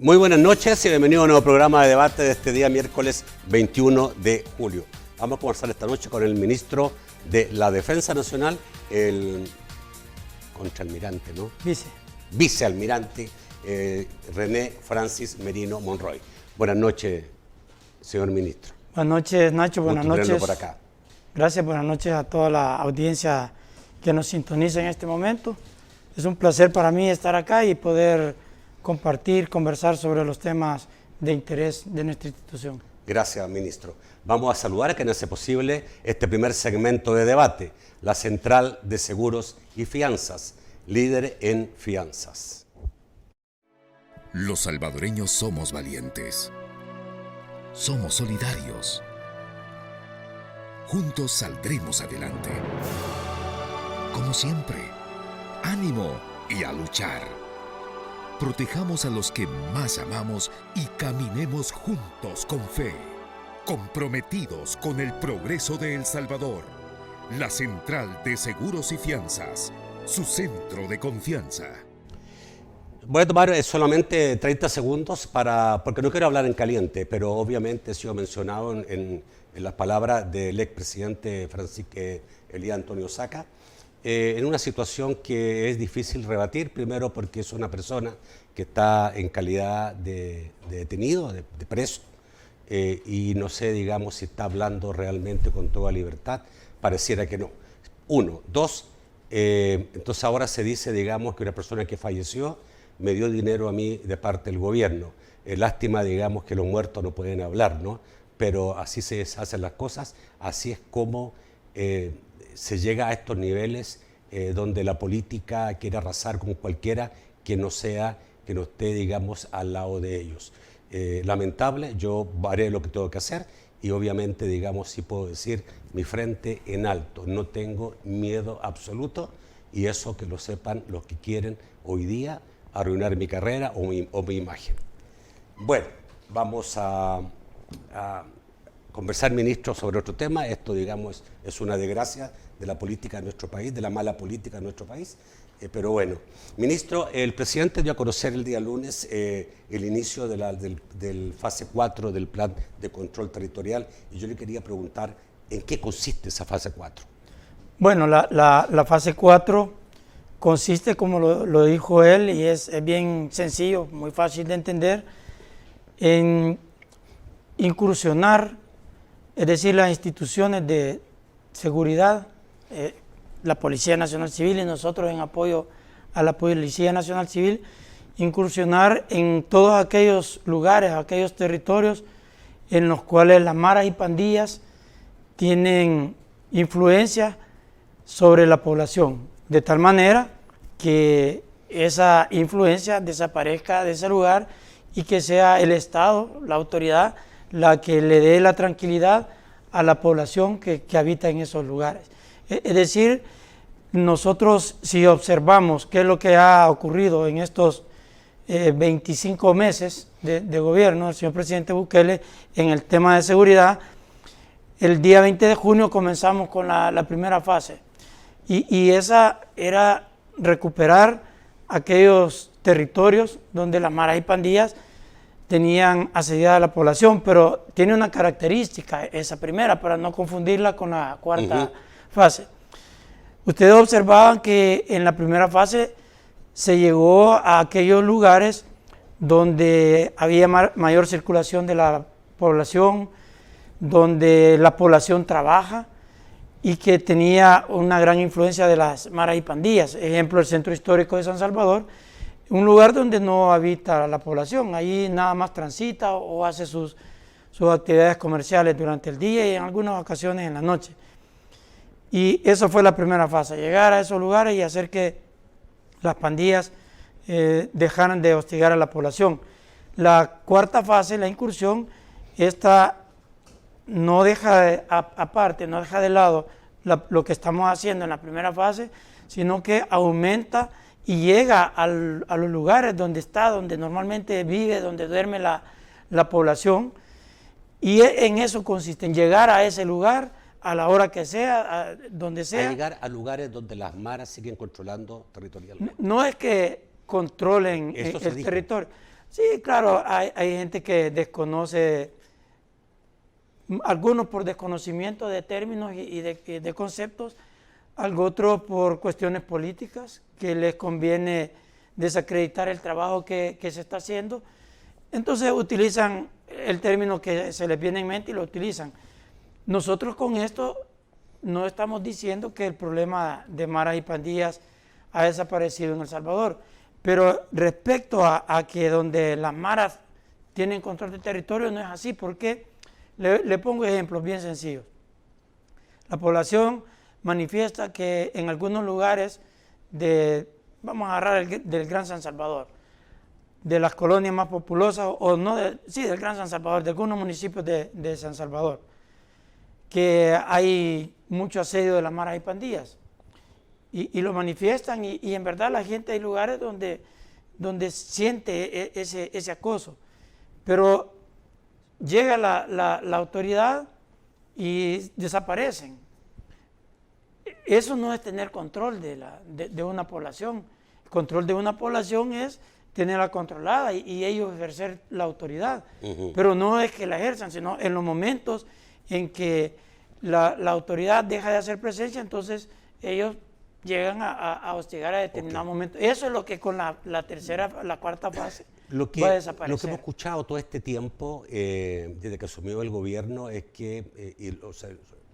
Muy buenas noches y bienvenido a un nuevo programa de debate de este día, miércoles 21 de julio. Vamos a conversar esta noche con el ministro de la Defensa Nacional, el contraalmirante, ¿no? Vicealmirante René Francis Merino Monroy. Buenas noches, señor ministro. Buenas noches, Nacho. Buenas noches. Por acá. Gracias, buenas noches a toda la audiencia que nos sintoniza en este momento. Es un placer para mí estar acá y poder compartir, conversar sobre los temas de interés de nuestra institución. Gracias, ministro. Vamos a saludar a quien hace posible este primer segmento de debate, la Central de Seguros y Fianzas, líder en fianzas. Los salvadoreños somos valientes. Somos solidarios. Juntos saldremos adelante. Como siempre, ánimo y a luchar. Protejamos a los que más amamos y caminemos juntos con fe, comprometidos con el progreso de El Salvador. La Central de Seguros y Fianzas, su centro de confianza. Voy a tomar solamente 30 segundos porque no quiero hablar en caliente, pero obviamente he sido mencionado en las palabras del expresidente Elías Antonio Saca, en una situación que es difícil rebatir, primero porque es una persona que está en calidad de detenido, de preso, y no sé, digamos, si está hablando realmente con toda libertad, pareciera que no. Uno. Dos, entonces ahora se dice, digamos, que una persona que falleció me dio dinero a mí de parte del gobierno. Lástima, digamos, que los muertos no pueden hablar, ¿no? Pero así se hacen las cosas, así es como se llega a estos niveles donde la política quiere arrasar con cualquiera que no esté, digamos, al lado de ellos. Lamentable, yo haré lo que tengo que hacer y obviamente, digamos, sí puedo decir mi frente en alto. No tengo miedo absoluto y eso que lo sepan los que quieren hoy día arruinar mi carrera o mi imagen. Bueno, vamos a conversar, ministro, sobre otro tema. Esto, digamos, es una desgracia de la política de nuestro país, de la mala política de nuestro país. Pero bueno, ministro, el presidente dio a conocer el día lunes el inicio del fase 4 del plan de control territorial y yo le quería preguntar en qué consiste esa fase 4. Bueno, la fase 4 consiste, como lo dijo él, y es bien sencillo, muy fácil de entender, en incursionar, es decir, las instituciones de seguridad, la Policía Nacional Civil y nosotros en apoyo a la Policía Nacional Civil, incursionar en todos aquellos lugares, aquellos territorios en los cuales las maras y pandillas tienen influencia sobre la población, de tal manera que esa influencia desaparezca de ese lugar y que sea el Estado, la autoridad, la que le dé la tranquilidad a la población que habita en esos lugares. Es decir, nosotros si observamos qué es lo que ha ocurrido en estos 25 meses de gobierno del señor presidente Bukele en el tema de seguridad, el día 20 de junio comenzamos con la primera fase y esa era recuperar aquellos territorios donde las maras y pandillas tenían asediada a la población, pero tiene una característica esa primera para no confundirla con la cuarta fase. Ustedes observaban que en la primera fase se llegó a aquellos lugares donde había mayor circulación de la población, donde la población trabaja y que tenía una gran influencia de las maras y pandillas. Ejemplo, el centro histórico de San Salvador, un lugar donde no habita la población, ahí nada más transita o hace sus actividades comerciales durante el día y en algunas ocasiones en la noche. Y eso fue la primera fase, llegar a esos lugares y hacer que las pandillas dejaran de hostigar a la población. La cuarta fase, la incursión, esta no deja no deja de lado lo que estamos haciendo en la primera fase, sino que aumenta y llega a los lugares donde normalmente vive, donde duerme la población, y en eso consiste, en llegar a ese lugar a la hora que sea, donde sea. A llegar a lugares donde las maras siguen controlando territorialmente. No es que controlen el territorio. Sí, claro, hay gente que desconoce, algunos por desconocimiento de términos y de conceptos, algo otro por cuestiones políticas, que les conviene desacreditar el trabajo que se está haciendo. Entonces utilizan el término que se les viene en mente y lo utilizan. Nosotros con esto no estamos diciendo que el problema de maras y pandillas ha desaparecido en El Salvador, pero respecto a que donde las maras tienen control del territorio no es así, porque le pongo ejemplos bien sencillos. La población manifiesta que en algunos lugares vamos a agarrar del Gran San Salvador, de las colonias más populosas, o no, del Gran San Salvador, de algunos municipios de San Salvador, que hay mucho asedio de las maras y pandillas. Y lo manifiestan, y en verdad la gente, hay lugares donde siente ese acoso. Pero llega la autoridad y desaparecen. Eso no es tener control de una población. El control de una población es tenerla controlada y ellos ejercer la autoridad. Pero no es que la ejerzan, sino en los momentos en que la autoridad deja de hacer presencia, entonces ellos llegan a hostigar a determinado momento. Eso es lo que con la cuarta fase va a desaparecer. Lo que hemos escuchado todo este tiempo, desde que asumió el gobierno, es que,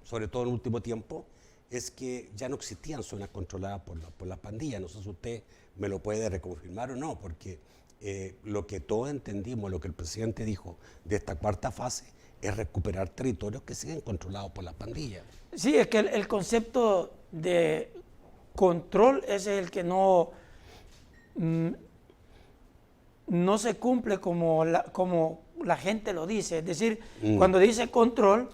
sobre todo en el último tiempo, es que ya no existían zonas controladas por las pandillas. No sé si usted me lo puede reconfirmar o no, porque lo que todos entendimos, lo que el presidente dijo de esta cuarta fase, es recuperar territorios que siguen controlados por las pandillas. Sí, es que el concepto de control es el que no se cumple como la gente lo dice. Es decir, cuando dice control,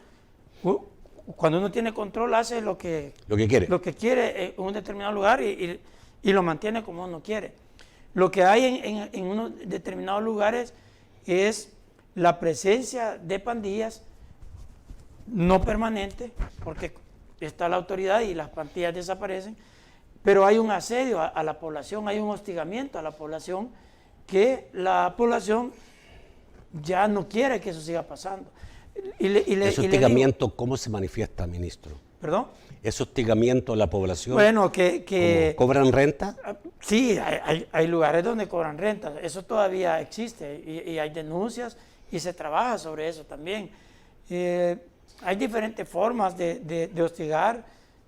cuando uno tiene control hace lo que quiere en un determinado lugar y lo mantiene como uno quiere. Lo que hay en unos determinados lugares es la presencia de pandillas no permanente, porque está la autoridad y las pandillas desaparecen, pero hay un asedio a la población, hay un hostigamiento a la población, que la población ya no quiere que eso siga pasando. ¿Ese hostigamiento cómo se manifiesta, ministro? ¿Perdón? ¿Ese hostigamiento a la población? Bueno, ¿Cobran renta? Sí, hay lugares donde cobran renta, eso todavía existe y hay denuncias y se trabaja sobre eso también. Hay diferentes formas de hostigar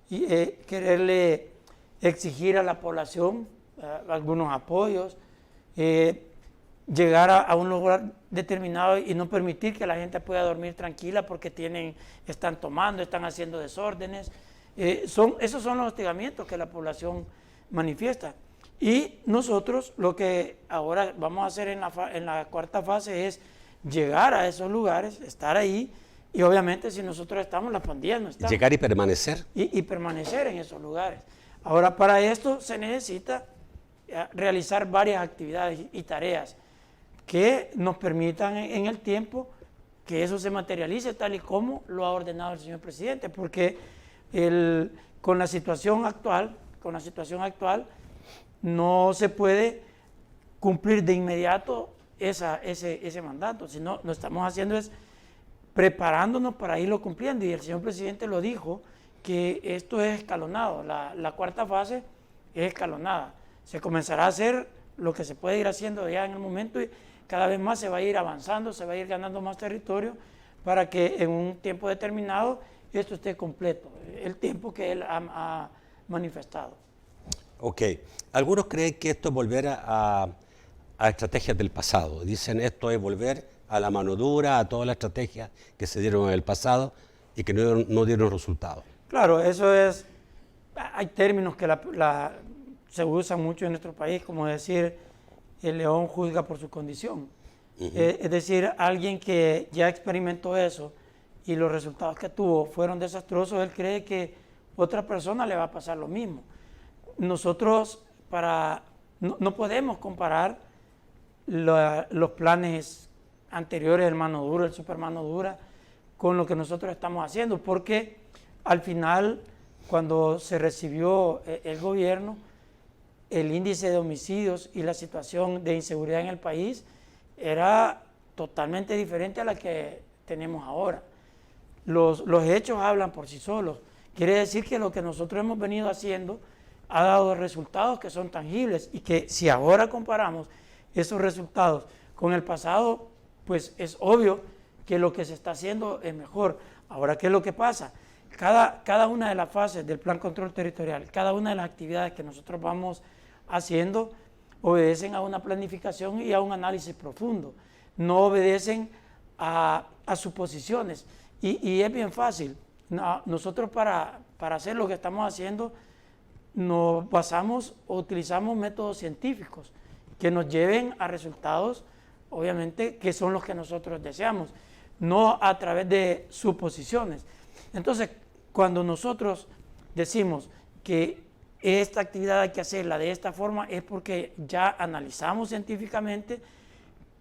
y quererle exigir a la población algunos apoyos, llegar a un lugar determinado y no permitir que la gente pueda dormir tranquila porque están tomando, están haciendo desórdenes. Esos son los hostigamientos que la población manifiesta. Y nosotros lo que ahora vamos a hacer en la cuarta fase es llegar a esos lugares, estar ahí, y obviamente si nosotros estamos, las pandillas no están. Llegar y permanecer. Y permanecer en esos lugares. Ahora, para esto se necesita realizar varias actividades y tareas que nos permitan en el tiempo que eso se materialice tal y como lo ha ordenado el señor presidente, porque con la situación actual no se puede cumplir de inmediato ese mandato, sino lo estamos haciendo es preparándonos para irlo cumpliendo, y el señor presidente lo dijo, que esto es escalonado, la cuarta fase es escalonada, se comenzará a hacer lo que se puede ir haciendo ya en el momento y cada vez más se va a ir avanzando, se va a ir ganando más territorio para que en un tiempo determinado esto esté completo, el tiempo que él ha manifestado. Ok, algunos creen que esto es volver a estrategias del pasado, dicen esto es volver a la mano dura, a todas las estrategias que se dieron en el pasado y que no dieron resultados. Claro, hay términos que se usan mucho en nuestro país, como decir, el león juzga por su condición. Es decir, alguien que ya experimentó eso y los resultados que tuvo fueron desastrosos, él cree que otra persona le va a pasar lo mismo. Nosotros no podemos comparar los planes anteriores del mano dura, el super mano dura, con lo que nosotros estamos haciendo, porque al final, cuando se recibió el gobierno, el índice de homicidios y la situación de inseguridad en el país era totalmente diferente a la que tenemos ahora. Los hechos hablan por sí solos. Quiere decir que lo que nosotros hemos venido haciendo ha dado resultados que son tangibles y que si ahora comparamos esos resultados con el pasado, pues es obvio que lo que se está haciendo es mejor. Ahora, ¿qué es lo que pasa? Cada una de las fases del Plan Control Territorial, cada una de las actividades que nosotros vamos haciendo, obedecen a una planificación y a un análisis profundo. No obedecen a suposiciones. Y es bien fácil. Nosotros para hacer lo que estamos haciendo nos basamos o utilizamos métodos científicos que nos lleven a resultados, obviamente, que son los que nosotros deseamos, no a través de suposiciones. Entonces, cuando nosotros decimos que esta actividad hay que hacerla de esta forma, es porque ya analizamos científicamente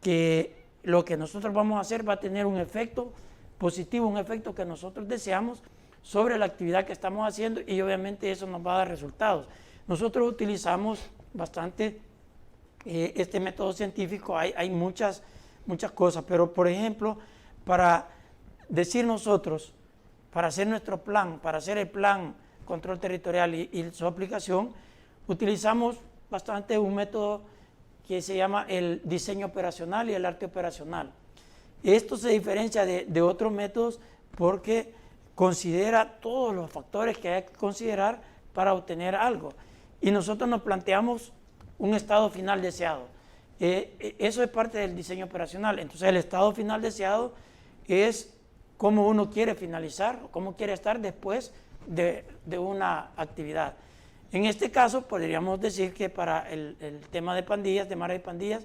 que lo que nosotros vamos a hacer va a tener un efecto positivo, un efecto que nosotros deseamos sobre la actividad que estamos haciendo y obviamente eso nos va a dar resultados. Nosotros utilizamos bastante este método científico, hay muchas cosas, pero por ejemplo, para decir nosotros, para hacer nuestro plan, para hacer el plan control territorial y su aplicación, utilizamos bastante un método que se llama el diseño operacional y el arte operacional. Esto se diferencia de otros métodos porque considera todos los factores que hay que considerar para obtener algo. Y nosotros nos planteamos un estado final deseado. Eso es parte del diseño operacional. Entonces el estado final deseado es cómo uno quiere finalizar, cómo quiere estar después de una actividad. En este caso podríamos decir que para el tema de pandillas, de maras y pandillas,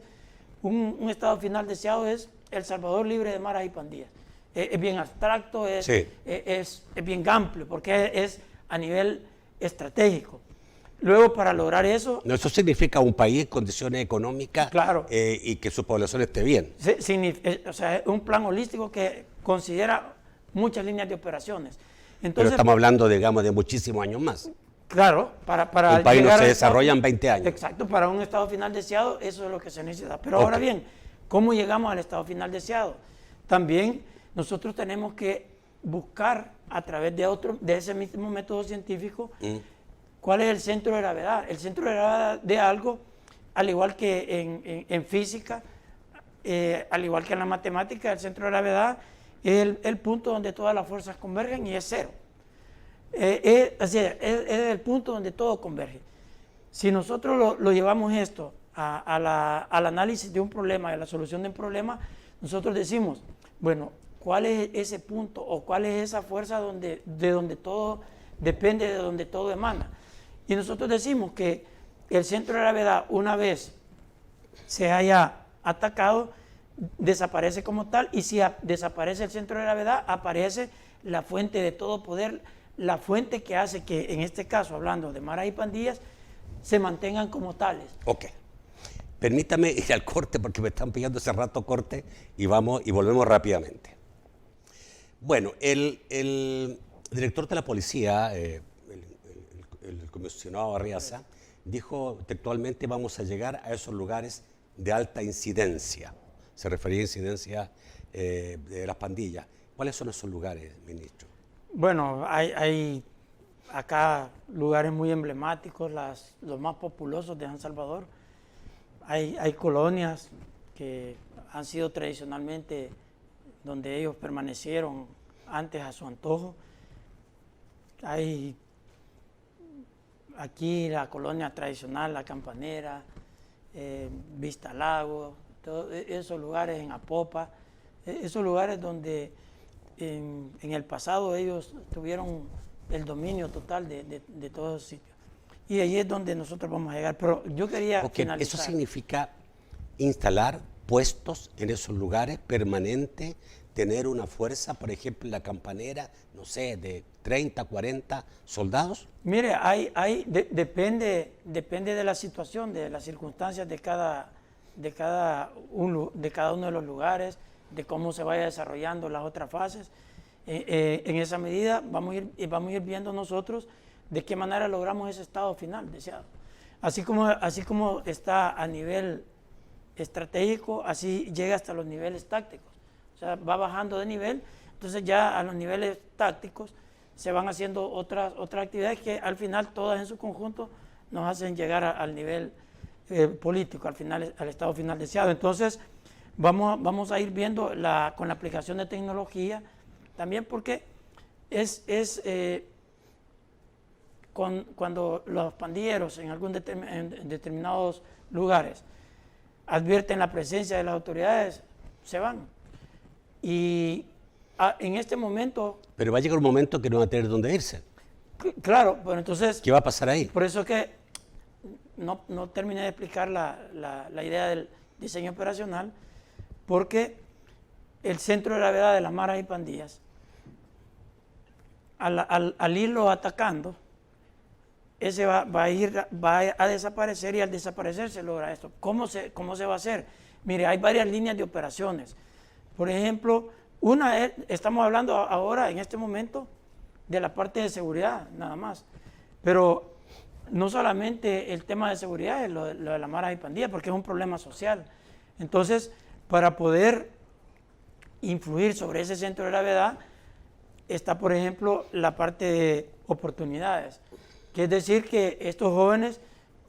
un estado final deseado es El Salvador libre de maras y pandillas. Es bien abstracto, es bien amplio, porque es a nivel estratégico. Luego, para lograr eso... No, eso significa un país en condiciones económicas, claro, y que su población esté bien. O sea, es un plan holístico que considera muchas líneas de operaciones. Entonces, pero estamos hablando, digamos, de muchísimos años más. Claro, para un país no se desarrolla en 20 años. Exacto, para un estado final deseado, eso es lo que se necesita. Pero ahora bien, ¿cómo llegamos al estado final deseado? También nosotros tenemos que buscar a través de ese mismo método científico cuál es el centro de gravedad. El centro de gravedad de algo, al igual que en física, al igual que en la matemática, el centro de gravedad es el punto donde todas las fuerzas convergen y es cero. Es el punto donde todo converge. Si nosotros lo llevamos esto al análisis de un problema, a la solución de un problema, nosotros decimos, bueno, ¿cuál es ese punto o cuál es esa fuerza de donde todo depende, de donde todo emana? Y nosotros decimos que el centro de gravedad, una vez se haya atacado, desaparece como tal, y si desaparece el centro de gravedad, aparece la fuente de todo poder, la fuente que hace que, en este caso, hablando de maras y pandillas, se mantengan como tales. Ok. Permítame ir al corte porque me están pidiendo hace rato corte y volvemos rápidamente. Bueno, el director de la policía, el comisionado Arriaza, dijo textualmente: vamos a llegar a esos lugares de alta incidencia. Se refería a incidencia de las pandillas. ¿Cuáles son esos lugares, ministro? Bueno, hay acá lugares muy emblemáticos, los más populosos de San Salvador. Hay colonias que han sido tradicionalmente donde ellos permanecieron antes a su antojo. Hay aquí la colonia tradicional, La Campanera, Vista Lago, todos esos lugares en Apopa, esos lugares donde en el pasado ellos tuvieron el dominio total de todos esos sitios. Y ahí es donde nosotros vamos a llegar. Pero yo quería finalizar. ¿Eso significa instalar puestos en esos lugares permanentes, tener una fuerza, por ejemplo, en La Campanera, no sé, de 30, 40 soldados? Mire, depende de la situación, de las circunstancias de cada uno de los lugares, de cómo se vaya desarrollando las otras fases. En esa medida vamos a ir viendo nosotros de qué manera logramos ese estado final deseado. Así como está a nivel estratégico, así llega hasta los niveles tácticos. O sea, va bajando de nivel, entonces ya a los niveles tácticos se van haciendo otras actividades que al final todas en su conjunto nos hacen llegar al nivel político, al final, al estado final deseado. Entonces vamos a ir viendo con la aplicación de tecnología, también porque cuando los pandilleros en determinados lugares advierten la presencia de las autoridades, se van. Y en este momento... Pero va a llegar un momento que no va a tener dónde irse. Claro, bueno, entonces... ¿Qué va a pasar ahí? Por eso que no terminé de explicar la idea del diseño operacional, porque el centro de gravedad de las maras y pandillas, al irlo atacando, ese va a desaparecer, y al desaparecer se logra esto. ¿Cómo se va a hacer? Mire, hay varias líneas de operaciones. Por ejemplo, estamos hablando ahora, en este momento, de la parte de seguridad, nada más. Pero no solamente el tema de seguridad es lo de la maras y pandillas, porque es un problema social. Entonces, para poder influir sobre ese centro de gravedad, está, por ejemplo, la parte de oportunidades. Que es decir, que estos jóvenes,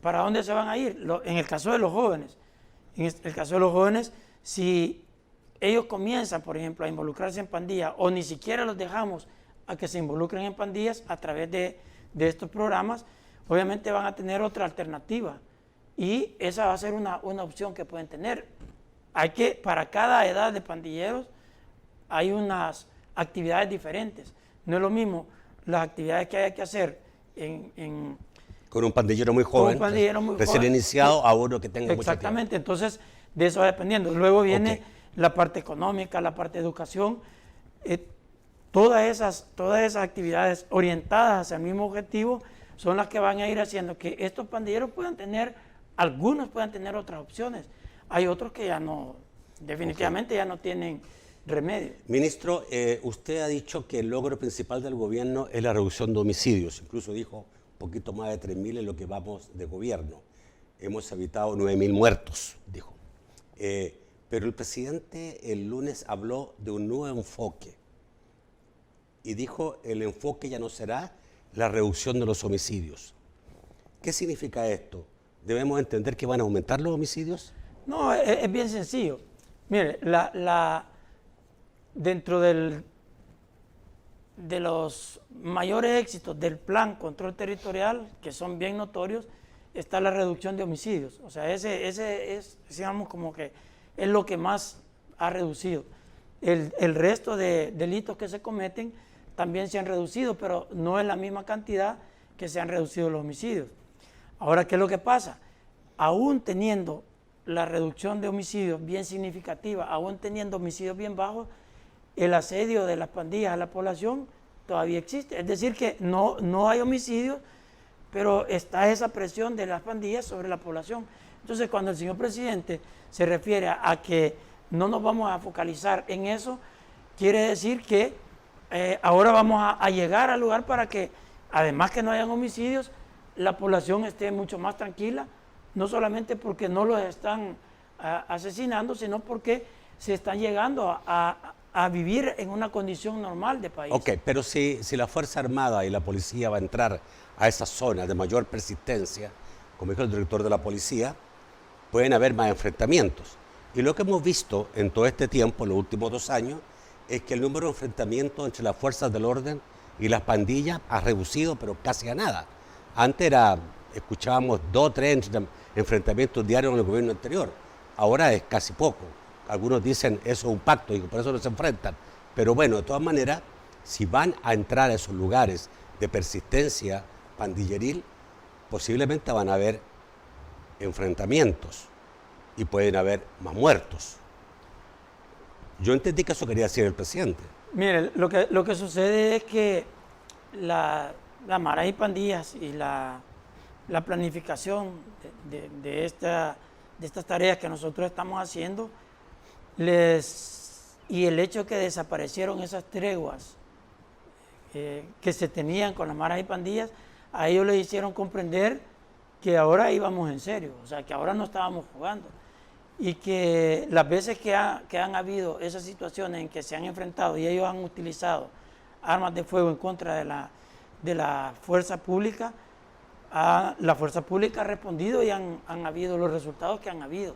¿para dónde se van a ir? En el caso de los jóvenes, si ellos comienzan, por ejemplo, a involucrarse en pandillas, o ni siquiera los dejamos a que se involucren en pandillas a través de estos programas, obviamente van a tener otra alternativa, y esa va a ser una opción que pueden tener. Para cada edad de pandilleros hay unas actividades diferentes. No es lo mismo las actividades que hay que hacer con un pandillero muy joven, recién iniciado, a uno que tenga mucho tiempo. Exactamente, entonces de eso va dependiendo. Luego viene la parte económica, la parte de educación, todas esas actividades orientadas hacia el mismo objetivo son las que van a ir haciendo que estos pandilleros algunos puedan tener otras opciones. Hay otros que ya no, definitivamente ya no tienen remedio. Ministro, usted ha dicho que el logro principal del gobierno es la reducción de homicidios. Incluso dijo un poquito más de 3.000 en lo que vamos de gobierno. Hemos evitado 9.000 muertos, dijo. Pero el presidente el lunes habló de un nuevo enfoque y dijo el enfoque ya no será la reducción de los homicidios. ¿Qué significa esto? ¿Debemos entender que van a aumentar los homicidios? No, es bien sencillo. Mire, dentro de los mayores éxitos del plan control territorial, que son bien notorios, está la reducción de homicidios. O sea, ese es, digamos, como que es lo que más ha reducido. El resto de delitos que se cometen también se han reducido, pero no en la misma cantidad que se han reducido los homicidios. Ahora, ¿qué es lo que pasa? Aún teniendo la reducción de homicidios bien significativa, aún teniendo homicidios bien bajos, el asedio de las pandillas a la población todavía existe. Es decir, que no hay homicidios, pero está esa presión de las pandillas sobre la población. Entonces, cuando el señor presidente se refiere a que no nos vamos a focalizar en eso, quiere decir que ahora vamos a llegar al lugar para que, además que no hayan homicidios, la población esté mucho más tranquila, no solamente porque no los están asesinando, sino porque se están llegando a vivir en una condición normal de país. Ok, pero si la Fuerza Armada y la policía va a entrar a esas zonas de mayor persistencia, como dijo el director de la policía, pueden haber más enfrentamientos. Y lo que hemos visto en todo este tiempo, los últimos 2 años, es que el número de enfrentamientos entre las fuerzas del orden y las pandillas ha reducido, pero casi a nada. Antes escuchábamos 2 o 3 enfrentamientos diarios en el gobierno anterior. Ahora es casi poco. Algunos dicen eso es un pacto y por eso no se enfrentan. Pero bueno, de todas maneras, si van a entrar a esos lugares de persistencia pandilleril, posiblemente van a haber enfrentamientos y pueden haber más muertos. Yo entendí que eso quería decir el presidente. Mire, lo que sucede es que la maras y pandillas y la planificación de estas tareas que nosotros estamos haciendo, y el hecho que desaparecieron esas treguas que se tenían con las maras y pandillas, a ellos les hicieron comprender que ahora íbamos en serio, o sea, que ahora no estábamos jugando. y que las veces que han habido esas situaciones en que se han enfrentado y ellos han utilizado armas de fuego en contra de la fuerza pública, la fuerza pública ha respondido y han habido los resultados que han habido.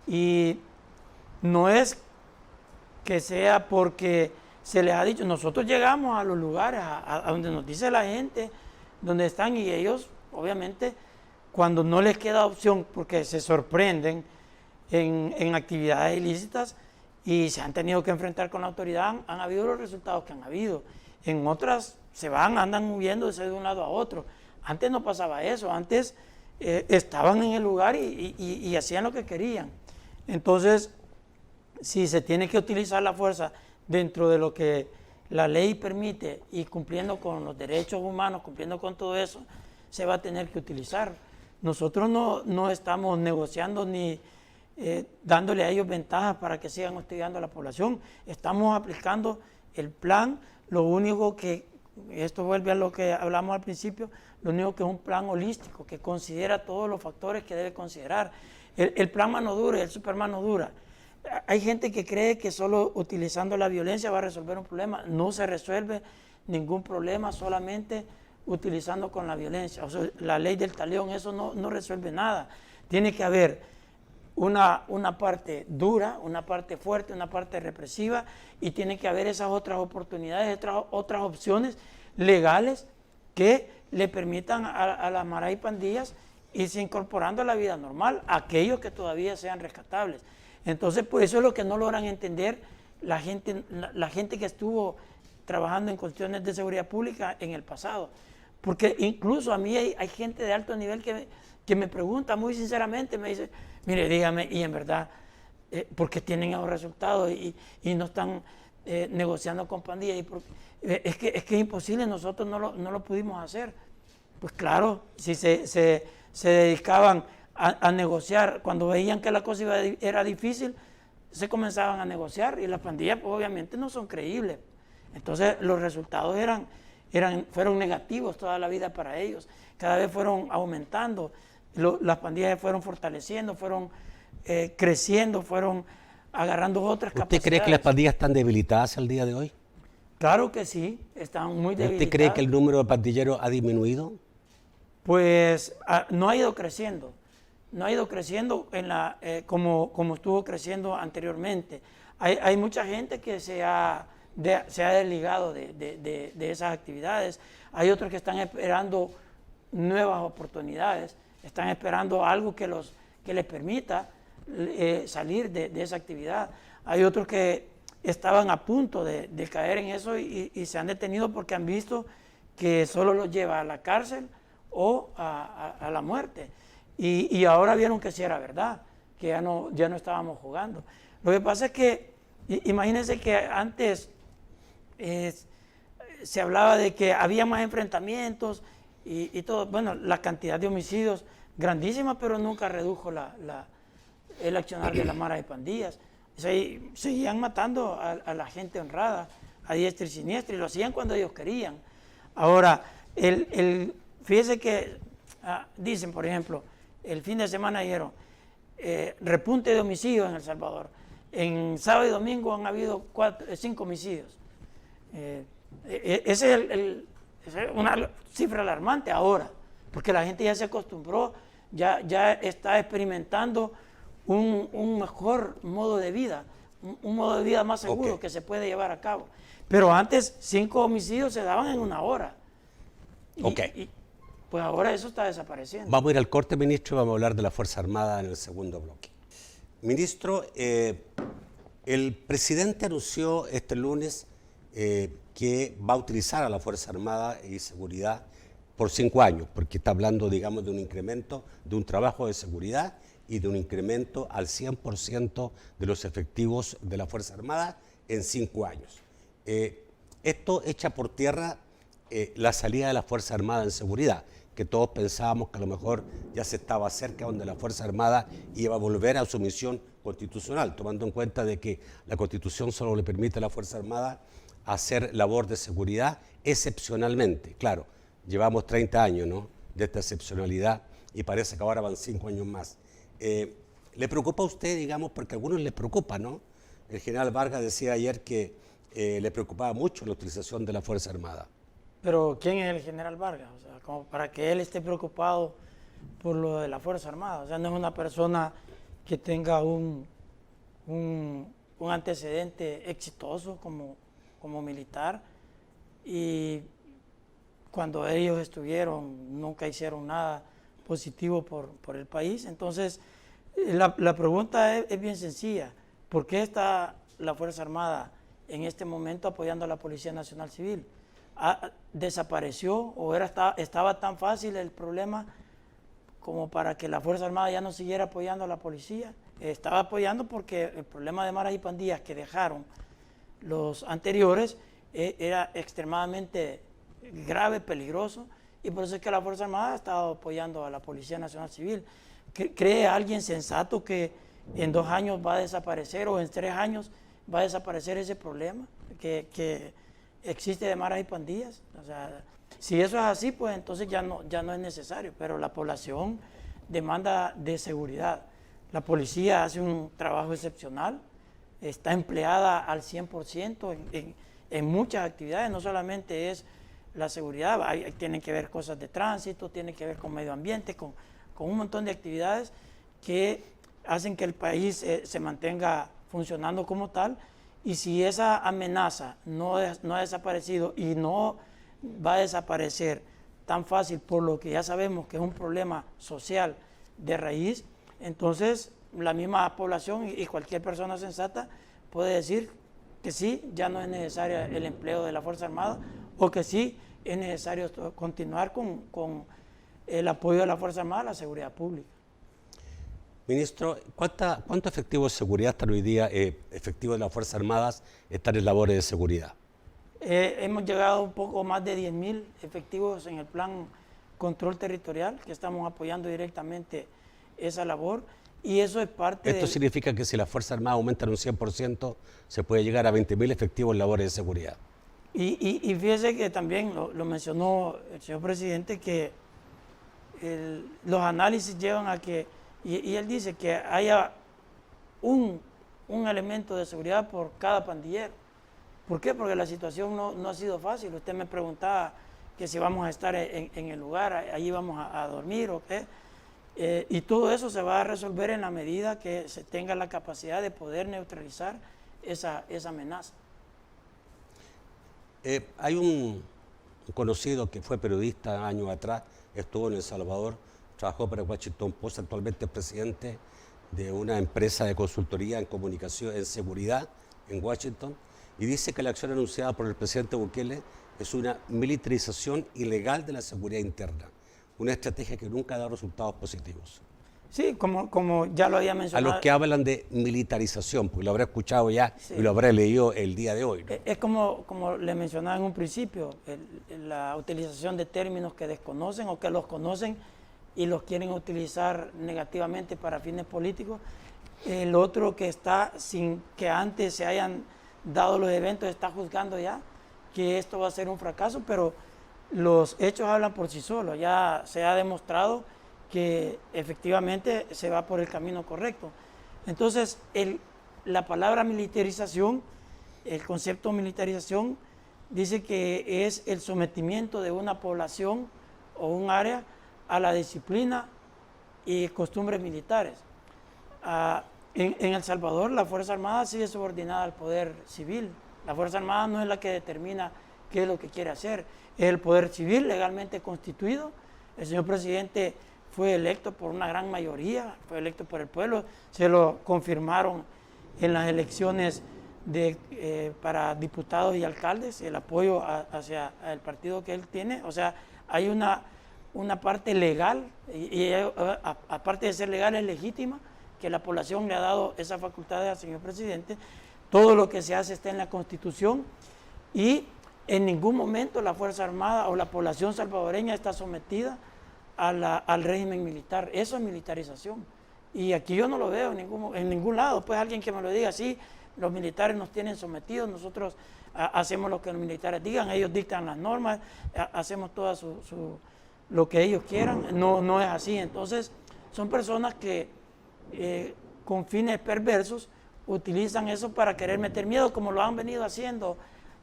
Y no es que sea porque se les ha dicho, nosotros llegamos a los lugares, a donde nos dice la gente, donde están, y ellos, obviamente, cuando no les queda opción, porque se sorprenden en actividades ilícitas y se han tenido que enfrentar con la autoridad, han habido los resultados que han habido. En otras se van, andan moviéndose de un lado a otro. Antes no pasaba eso, antes estaban en el lugar y hacían lo que querían. Entonces, si se tiene que utilizar la fuerza dentro de lo que la ley permite y cumpliendo con los derechos humanos, cumpliendo con todo eso, se va a tener que utilizar. Nosotros no estamos negociando ni dándole a ellos ventajas para que sigan hostigando a la población. Estamos aplicando el plan. Lo único que, esto vuelve a lo que hablamos al principio, lo único que es un plan holístico, que considera todos los factores que debe considerar. El plan mano dura, el super mano dura. Hay gente que cree que solo utilizando la violencia va a resolver un problema. No se resuelve ningún problema solamente utilizando con la violencia. O sea, la ley del talión, eso no resuelve nada. Tiene que haber una parte dura, una parte fuerte, una parte represiva, y tiene que haber esas otras oportunidades, otras opciones legales que le permitan a las maras y pandillas irse incorporando a la vida normal, aquellos que todavía sean rescatables. Entonces, pues eso es lo que no logran entender la gente que estuvo trabajando en cuestiones de seguridad pública en el pasado. Porque incluso a mí hay gente de alto nivel que me pregunta muy sinceramente, me dice, mire, dígame, y en verdad, ¿por qué tienen esos resultados y no están negociando con pandillas? Es que es imposible, nosotros no lo pudimos hacer. Pues claro, si se dedicaban a negociar, cuando veían que la cosa era difícil, se comenzaban a negociar, y las pandillas pues, obviamente no son creíbles. Entonces los resultados fueron negativos toda la vida para ellos, cada vez fueron aumentando, las pandillas se fueron fortaleciendo, fueron creciendo, fueron agarrando otras capacidades. ¿Usted cree que las pandillas están debilitadas al día de hoy? Claro que sí, están muy debilitadas. ¿Usted cree que el número de pandilleros ha disminuido? Pues no ha ido creciendo. No ha ido creciendo como estuvo creciendo anteriormente. Hay mucha gente que se ha desligado de esas actividades. Hay otros que están esperando nuevas oportunidades, están esperando algo que les permita salir de esa actividad. Hay otros que estaban a punto de caer en eso y se han detenido porque han visto que solo los lleva a la cárcel o a la muerte. Y ahora vieron que sí era verdad, que ya no estábamos jugando. Lo que pasa es que, imagínense que antes se hablaba de que había más enfrentamientos y todo. Bueno, la cantidad de homicidios grandísima, pero nunca redujo el accionar de las maras y pandillas. Seguían matando a la gente honrada, a diestra y siniestra, y lo hacían cuando ellos querían. Ahora, fíjese que dicen, por ejemplo, el fin de semana dijeron repunte de homicidios en El Salvador. En sábado y domingo han habido 5 homicidios. Esa es una cifra alarmante ahora, porque la gente ya se acostumbró, ya está experimentando un mejor modo de vida, un modo de vida más seguro que se puede llevar a cabo. Pero antes 5 homicidios se daban en una hora. Pues ahora eso está desapareciendo. Vamos a ir al corte, ministro, y vamos a hablar de la Fuerza Armada en el segundo bloque. Ministro, el presidente anunció este lunes que va a utilizar a la Fuerza Armada y Seguridad por 5 años, porque está hablando, digamos, de un incremento, de un trabajo de seguridad y de un incremento al 100% de los efectivos de la Fuerza Armada en 5 años. Esto echa por tierra la salida de la Fuerza Armada en seguridad, que todos pensábamos que a lo mejor ya se estaba cerca donde la Fuerza Armada iba a volver a su misión constitucional, tomando en cuenta de que la Constitución solo le permite a la Fuerza Armada hacer labor de seguridad excepcionalmente. Claro, llevamos 30 años, ¿no?, de esta excepcionalidad y parece que ahora van 5 años más. ¿Le preocupa a usted, digamos, porque a algunos les preocupa, ¿no? El general Vargas decía ayer que le preocupaba mucho la utilización de la Fuerza Armada. Pero ¿quién es el general Vargas? O sea, como para que él esté preocupado por lo de la Fuerza Armada. O sea, no es una persona que tenga un antecedente exitoso como militar, y cuando ellos estuvieron nunca hicieron nada positivo por el país. Entonces, la pregunta es bien sencilla. ¿Por qué está la Fuerza Armada en este momento apoyando a la Policía Nacional Civil? ¿Desapareció o estaba tan fácil el problema como para que la Fuerza Armada ya no siguiera apoyando a la policía? Estaba apoyando porque el problema de maras y pandillas que dejaron los anteriores era extremadamente grave, peligroso, y por eso es que la Fuerza Armada ha estado apoyando a la Policía Nacional Civil. ¿Cree alguien sensato que en 2 años va a desaparecer o en 3 años va a desaparecer ese problema que existe de maras y pandillas? O sea, si eso es así, pues entonces ya no es necesario, pero la población demanda de seguridad. La policía hace un trabajo excepcional, está empleada al 100% en muchas actividades, no solamente es la seguridad, tienen que ver cosas de tránsito, tienen que ver con medio ambiente, con un montón de actividades que hacen que el país se mantenga funcionando como tal. Y si esa amenaza no ha desaparecido y no va a desaparecer tan fácil, por lo que ya sabemos que es un problema social de raíz, entonces la misma población y cualquier persona sensata puede decir que sí, ya no es necesario el empleo de la Fuerza Armada, o que sí es necesario continuar con el apoyo de la Fuerza Armada a la seguridad pública. Ministro, ¿cuánto efectivo de seguridad están hoy día, efectivos de las Fuerzas Armadas, están en labores de seguridad? Hemos llegado a un poco más de 10.000 efectivos en el plan control territorial, que estamos apoyando directamente esa labor, y eso es parte Esto significa que si las Fuerzas Armadas aumentan un 100%, se puede llegar a 20.000 efectivos en labores de seguridad. Y fíjese que también lo mencionó el señor presidente, que los análisis llevan a que, y él dice que haya un elemento de seguridad por cada pandillero. ¿Por qué? Porque la situación no ha sido fácil. Usted me preguntaba que si vamos a estar en el lugar, allí vamos a dormir o qué. Y todo eso se va a resolver en la medida que se tenga la capacidad de poder neutralizar esa amenaza. Hay un conocido que fue periodista años atrás, estuvo en El Salvador, trabajó para Washington Post, actualmente es presidente de una empresa de consultoría en comunicación, en seguridad en Washington, y dice que la acción anunciada por el presidente Bukele es una militarización ilegal de la seguridad interna, una estrategia que nunca ha dado resultados positivos. Sí, como ya lo había mencionado. A los que hablan de militarización, porque lo habré escuchado ya, sí, y lo habré leído el día de hoy, ¿no? Es como le mencionaba en un principio, la utilización de términos que desconocen o que los conocen y los quieren utilizar negativamente para fines políticos. El otro que está sin que antes se hayan dado los eventos está juzgando ya que esto va a ser un fracaso, pero los hechos hablan por sí solos. Ya se ha demostrado que efectivamente se va por el camino correcto. Entonces, la palabra militarización, el concepto militarización, dice que es el sometimiento de una población o un área a la disciplina y costumbres militares. En El Salvador, la Fuerza Armada sigue subordinada al poder civil. La Fuerza Armada no es la que determina qué es lo que quiere hacer, es el poder civil legalmente constituido. El señor presidente fue electo por una gran mayoría, fue electo por el pueblo, se lo confirmaron en las elecciones para diputados y alcaldes, el apoyo hacia el partido que él tiene. O sea, hay una parte legal, y aparte de ser legal es legítima, que la población le ha dado esa facultad al señor presidente. Todo lo que se hace está en la Constitución, y en ningún momento la Fuerza Armada o la población salvadoreña está sometida al régimen militar. Eso es militarización. Y aquí yo no lo veo en ningún lado. Pues alguien que me lo diga, sí, los militares nos tienen sometidos, nosotros hacemos lo que los militares digan, ellos dictan las normas, hacemos todo lo que ellos quieran. No es así. Entonces, son personas que con fines perversos utilizan eso para querer meter miedo, como lo han venido haciendo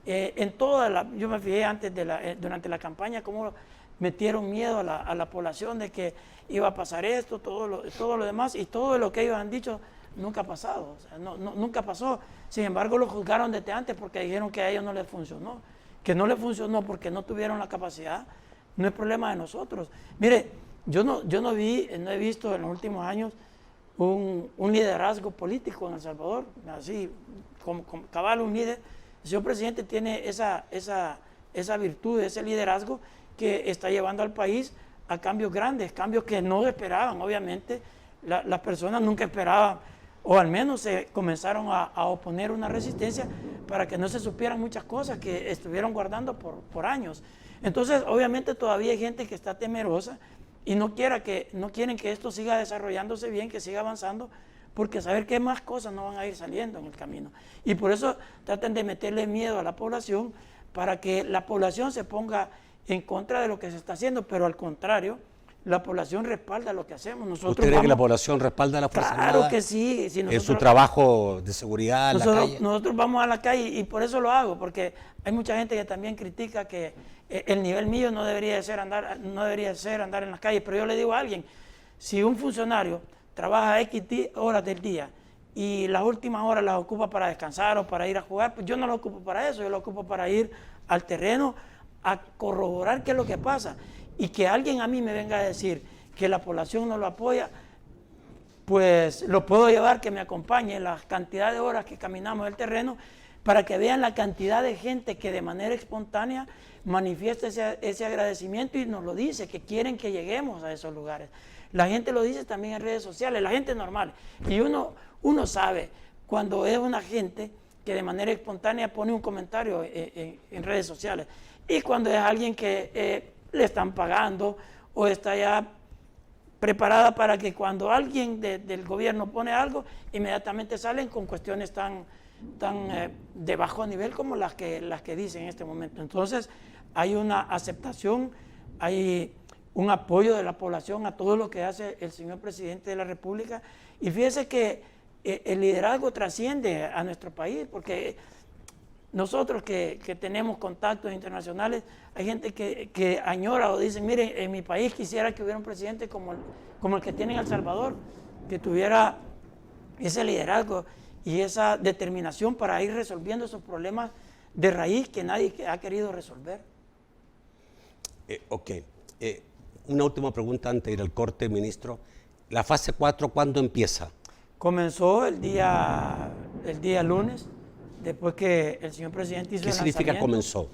en toda la... Yo me fijé antes durante la campaña cómo metieron miedo a la población de que iba a pasar esto, todo lo demás, y todo lo que ellos han dicho nunca ha pasado, o sea, nunca pasó. Sin embargo, lo juzgaron desde antes porque dijeron que a ellos no les funcionó. Que no les funcionó porque no tuvieron la capacidad, no es problema de nosotros. Mire, yo no he visto en los últimos años un liderazgo político en El Salvador, así, como cabal un líder. El señor presidente tiene esa virtud, ese liderazgo que está llevando al país a cambios grandes, cambios que no esperaban, obviamente. Las personas nunca esperaban, o al menos se comenzaron a oponer una resistencia para que no se supieran muchas cosas que estuvieron guardando por años. Entonces, obviamente todavía hay gente que está temerosa y no quieren que esto siga desarrollándose bien, que siga avanzando, porque saber que más cosas no van a ir saliendo en el camino. Y por eso tratan de meterle miedo a la población para que la población se ponga en contra de lo que se está haciendo, pero al contrario, la población respalda lo que hacemos. ¿Usted cree que la población respalda a la Fuerza Armada? Claro que sí. Si en su trabajo de seguridad en la calle. Nosotros vamos a la calle y por eso lo hago, porque hay mucha gente que también critica que el nivel mío no debería ser andar en las calles, pero yo le digo a alguien, si un funcionario trabaja X horas del día y las últimas horas las ocupa para descansar o para ir a jugar, pues yo no lo ocupo para eso, yo lo ocupo para ir al terreno a corroborar qué es lo que pasa. Y que alguien a mí me venga a decir que la población no lo apoya, pues lo puedo llevar que me acompañe la cantidad de horas que caminamos el terreno para que vean la cantidad de gente que de manera espontánea manifiesta ese agradecimiento y nos lo dice, que quieren que lleguemos a esos lugares. La gente lo dice también en redes sociales, la gente normal. Y uno sabe cuando es una gente que de manera espontánea pone un comentario en redes sociales y cuando es alguien que le están pagando o está ya preparada para que cuando alguien del gobierno pone algo, inmediatamente salen con cuestiones tan de bajo nivel como las que dicen en este momento. Entonces hay una aceptación, hay un apoyo de la población a todo lo que hace el señor presidente de la República, y fíjese que el liderazgo trasciende a nuestro país, porque nosotros que tenemos contactos internacionales, hay gente que añora o dice, miren, en mi país quisiera que hubiera un presidente como el que tiene en El Salvador, que tuviera ese liderazgo y esa determinación para ir resolviendo esos problemas de raíz que nadie ha querido resolver. Una última pregunta antes de ir al corte, ministro. ¿La fase 4 cuándo empieza? Comenzó el día lunes, después que el señor presidente hizo el lanzamiento. ¿Qué significa comenzó?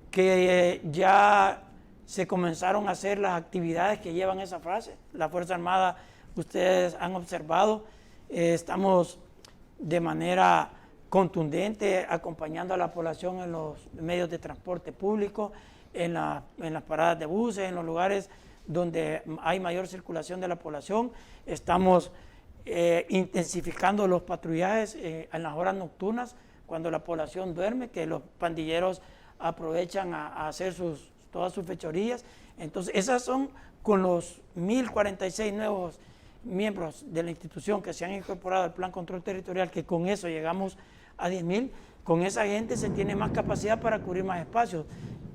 Que ya se comenzaron a hacer las actividades que llevan esa fase. La Fuerza Armada, ustedes han observado, estamos de manera contundente acompañando a la población en los medios de transporte público, en las paradas de buses, en los lugares donde hay mayor circulación de la población. Estamos intensificando los patrullajes en las horas nocturnas, cuando la población duerme, que los pandilleros aprovechan a hacer todas sus fechorías. Entonces, esas son con los 1.046 nuevos miembros de la institución que se han incorporado al Plan Control Territorial, que con eso llegamos a 10.000, con esa gente se tiene más capacidad para cubrir más espacios.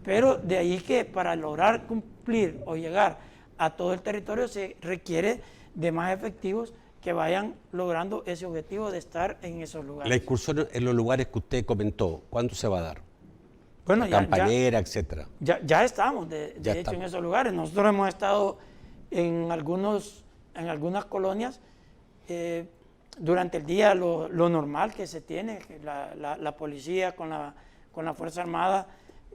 Pero de ahí que para lograr cumplir o llegar a todo el territorio se requiere de más efectivos que vayan logrando ese objetivo de estar en esos lugares. La incursión en los lugares que usted comentó, ¿cuándo se va a dar? Bueno, Campanera, etcétera. Ya estamos, de hecho, en esos lugares. Nosotros hemos estado en algunas colonias durante el día, lo normal que se tiene, la policía con la Fuerza Armada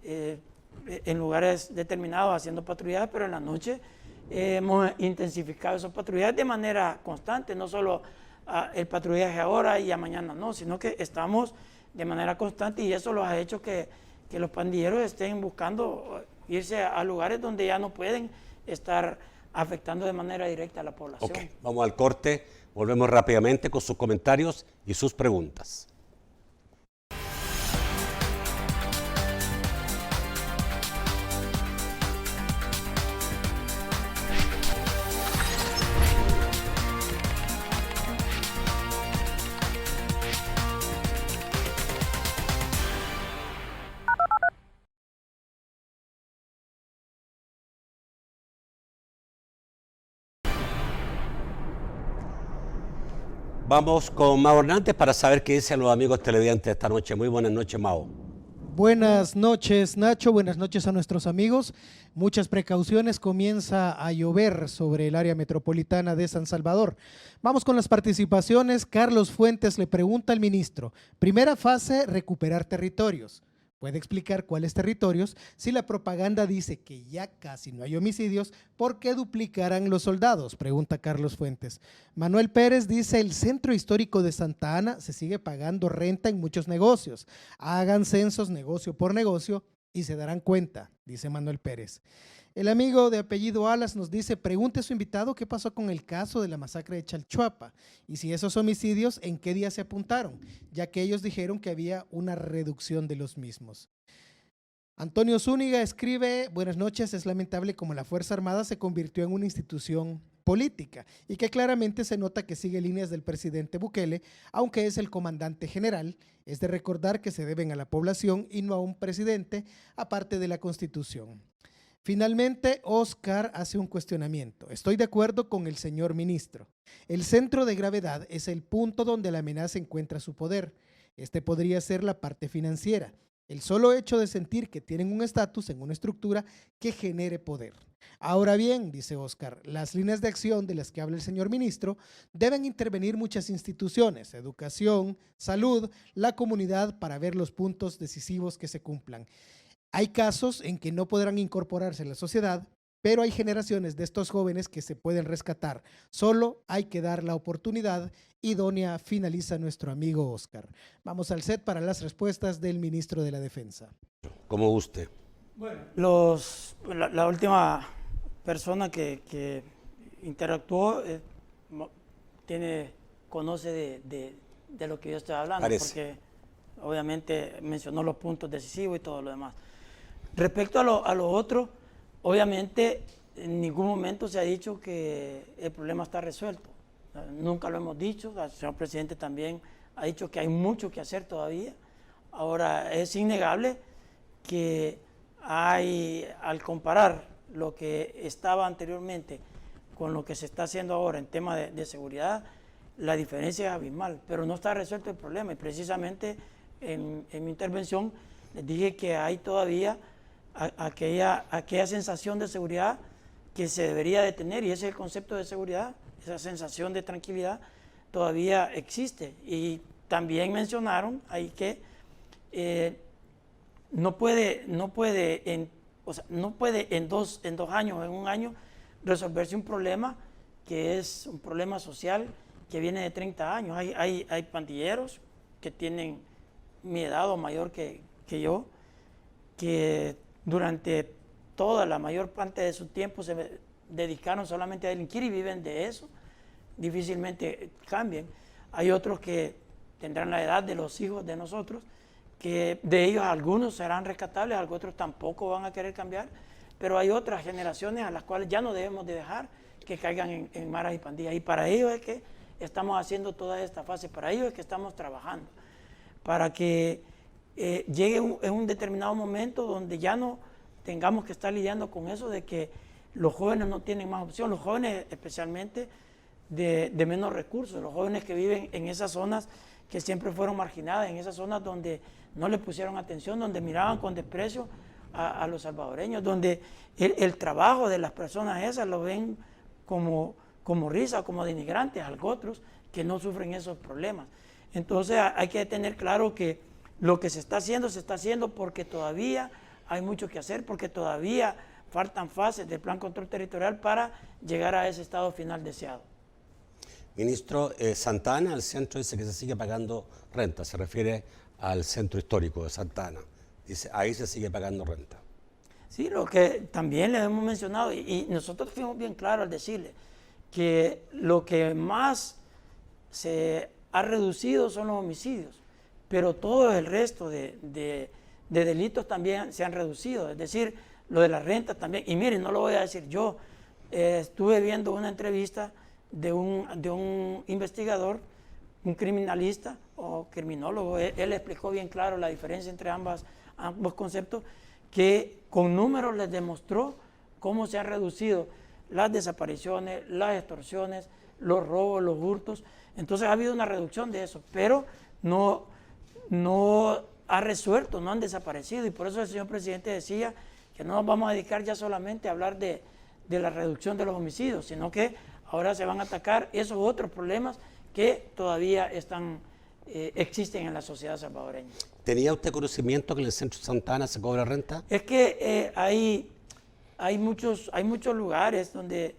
en lugares determinados haciendo patrullajes, pero en la noche hemos intensificado esos patrullajes de manera constante, no solo el patrullaje ahora y a mañana no, sino que estamos de manera constante, y eso los ha hecho que los pandilleros estén buscando irse a lugares donde ya no pueden estar afectando de manera directa a la población. Ok, vamos al corte, volvemos rápidamente con sus comentarios y sus preguntas. Vamos con Mao Hernández para saber qué dicen los amigos televidentes esta noche. Muy buenas noches, Mao. Buenas noches, Nacho. Buenas noches a nuestros amigos. Muchas precauciones. Comienza a llover sobre el área metropolitana de San Salvador. Vamos con las participaciones. Carlos Fuentes le pregunta al ministro. Primera fase, recuperar territorios. ¿Puede explicar cuáles territorios? Si la propaganda dice que ya casi no hay homicidios, ¿por qué duplicarán los soldados? Pregunta Carlos Fuentes. Manuel Pérez dice, el centro histórico de Santa Ana se sigue pagando renta en muchos negocios. Hagan censos negocio por negocio y se darán cuenta, dice Manuel Pérez. El amigo de apellido Alas nos dice, pregunte a su invitado qué pasó con el caso de la masacre de Chalchuapa y si esos homicidios en qué día se apuntaron, ya que ellos dijeron que había una reducción de los mismos. Antonio Zúñiga escribe, buenas noches, es lamentable como la Fuerza Armada se convirtió en una institución política y que claramente se nota que sigue líneas del presidente Bukele, aunque es el comandante general. Es de recordar que se deben a la población y no a un presidente, aparte de la Constitución. Finalmente, Oscar hace un cuestionamiento. Estoy de acuerdo con el señor ministro. El centro de gravedad es el punto donde la amenaza encuentra su poder. Este podría ser la parte financiera. El solo hecho de sentir que tienen un estatus en una estructura que genere poder. Ahora bien, dice Oscar, las líneas de acción de las que habla el señor ministro deben intervenir muchas instituciones, educación, salud, la comunidad para ver los puntos decisivos que se cumplan. Hay casos en que no podrán incorporarse en la sociedad, pero hay generaciones de estos jóvenes que se pueden rescatar. Solo hay que dar la oportunidad idónea, finaliza nuestro amigo Oscar. Vamos al set para las respuestas del ministro de la Defensa. Como usted. Bueno, la última persona que interactuó conoce de lo que yo estoy hablando, Parece. porque obviamente mencionó los puntos decisivos y todo lo demás. Respecto a lo otro, obviamente en ningún momento se ha dicho que el problema está resuelto. Nunca lo hemos dicho, el señor presidente también ha dicho que hay mucho que hacer todavía. Ahora, es innegable que al comparar lo que estaba anteriormente con lo que se está haciendo ahora en tema de seguridad, la diferencia es abismal, pero no está resuelto el problema. Y precisamente en mi intervención les dije que hay todavía aquella sensación de seguridad que se debería de tener, y ese es el concepto de seguridad, esa sensación de tranquilidad todavía existe. Y también mencionaron ahí que no puede en dos años, en un año, resolverse un problema que es un problema social que viene de 30 años. Hay pandilleros que tienen mi edad o mayor que yo, que durante toda la mayor parte de su tiempo se dedicaron solamente a delinquir y viven de eso, difícilmente cambien. Hay otros que tendrán la edad de los hijos de nosotros, que de ellos algunos serán rescatables, otros tampoco van a querer cambiar, pero hay otras generaciones a las cuales ya no debemos de dejar que caigan en maras y pandillas, y para ellos es que estamos haciendo toda esta fase, para ellos es que estamos trabajando, para que llegue en un determinado momento donde ya no tengamos que estar lidiando con eso de que los jóvenes no tienen más opción, los jóvenes especialmente de menos recursos, los jóvenes que viven en esas zonas que siempre fueron marginadas, en esas zonas donde no le pusieron atención, donde miraban con desprecio a los salvadoreños, donde el trabajo de las personas esas lo ven como risa, como denigrantes a otros que no sufren esos problemas. Entonces hay que tener claro que lo que se está haciendo porque todavía hay mucho que hacer, porque todavía faltan fases del Plan Control Territorial para llegar a ese estado final deseado. Ministro, Santa Ana, el centro dice que se sigue pagando renta, se refiere al centro histórico de Santa Ana. Dice, ahí se sigue pagando renta. Sí, lo que también les hemos mencionado, y nosotros fuimos bien claros al decirle que lo que más se ha reducido son los homicidios, pero todo el resto de delitos también se han reducido, es decir, lo de la renta también. Y miren, no lo voy a decir yo, estuve viendo una entrevista de un investigador, un criminalista o criminólogo, él explicó bien claro la diferencia entre ambos conceptos, que con números les demostró cómo se han reducido las desapariciones, las extorsiones, los robos, los hurtos. Entonces ha habido una reducción de eso, pero no ha resuelto, no han desaparecido, y por eso el señor presidente decía que no nos vamos a dedicar ya solamente a hablar de la reducción de los homicidios, sino que ahora se van a atacar esos otros problemas que todavía existen en la sociedad salvadoreña. ¿Tenía usted conocimiento que en el centro de Santa Ana se cobra renta? Es que hay muchos lugares donde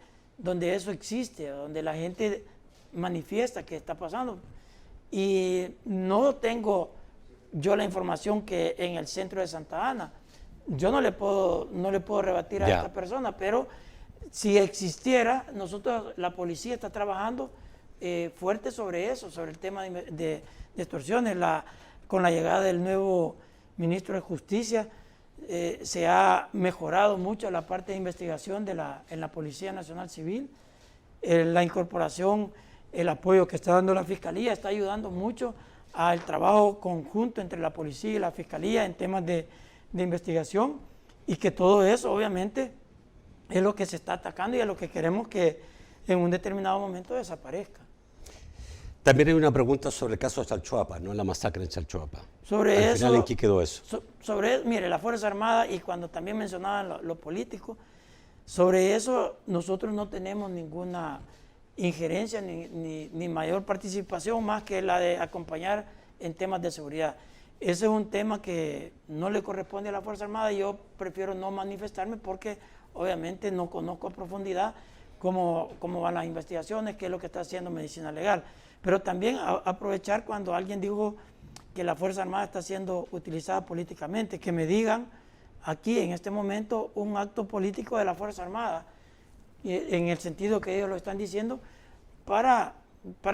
eso existe, donde la gente manifiesta que está pasando. Y no tengo yo la información que en el centro de Santa Ana. Yo no le puedo rebatir a esta persona, pero si existiera, la policía está trabajando fuerte sobre eso, sobre el tema de extorsiones. Con la llegada del nuevo ministro de Justicia, se ha mejorado mucho la parte de investigación en la Policía Nacional Civil. La incorporación, el apoyo que está dando la Fiscalía está ayudando mucho al trabajo conjunto entre la policía y la Fiscalía en temas de investigación, y que todo eso obviamente es lo que se está atacando y es lo que queremos que en un determinado momento desaparezca. También hay una pregunta sobre el caso de Chalchuapa, ¿no? La masacre en Chalchuapa. Sobre Al eso, final, ¿en qué quedó eso? Mire, la Fuerza Armada, y cuando también mencionaban lo político, sobre eso nosotros no tenemos ninguna injerencia ni mayor participación más que la de acompañar en temas de seguridad. Ese es un tema que no le corresponde a la Fuerza Armada, y yo prefiero no manifestarme porque obviamente no conozco a profundidad cómo van las investigaciones, qué es lo que está haciendo Medicina Legal. Pero también aprovechar cuando alguien dijo que la Fuerza Armada está siendo utilizada políticamente, que me digan aquí en este momento un acto político de la Fuerza Armada, en el sentido que ellos lo están diciendo, para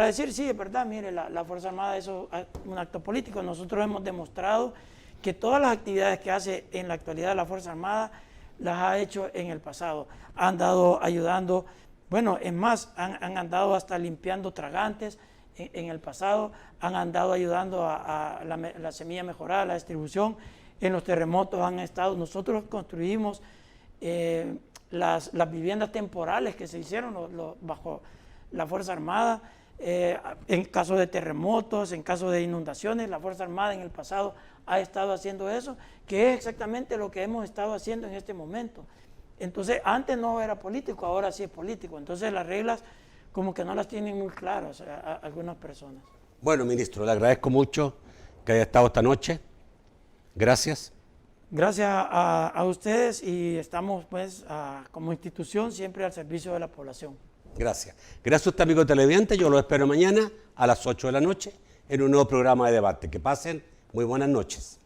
decir, sí, es verdad, mire, la Fuerza Armada es un acto político. Nosotros hemos demostrado que todas las actividades que hace en la actualidad la Fuerza Armada las ha hecho en el pasado. Han andado ayudando, bueno, es más, han andado hasta limpiando tragantes en el pasado, han andado ayudando a la semilla mejorada, la distribución. En los terremotos han estado, nosotros construimos las viviendas temporales que se hicieron bajo la Fuerza Armada. En caso de terremotos, en caso de inundaciones, la Fuerza Armada en el pasado ha estado haciendo eso, que es exactamente lo que hemos estado haciendo en este momento. Entonces, antes no era político, ahora sí es político. Entonces, las reglas como que no las tienen muy claras algunas personas. Bueno, ministro, le agradezco mucho que haya estado esta noche. Gracias. Gracias a ustedes, y estamos pues como institución siempre al servicio de la población. Gracias. Gracias a usted, amigo televidente. Yo lo espero mañana a las 8 de la noche en un nuevo programa de debate. Que pasen muy buenas noches.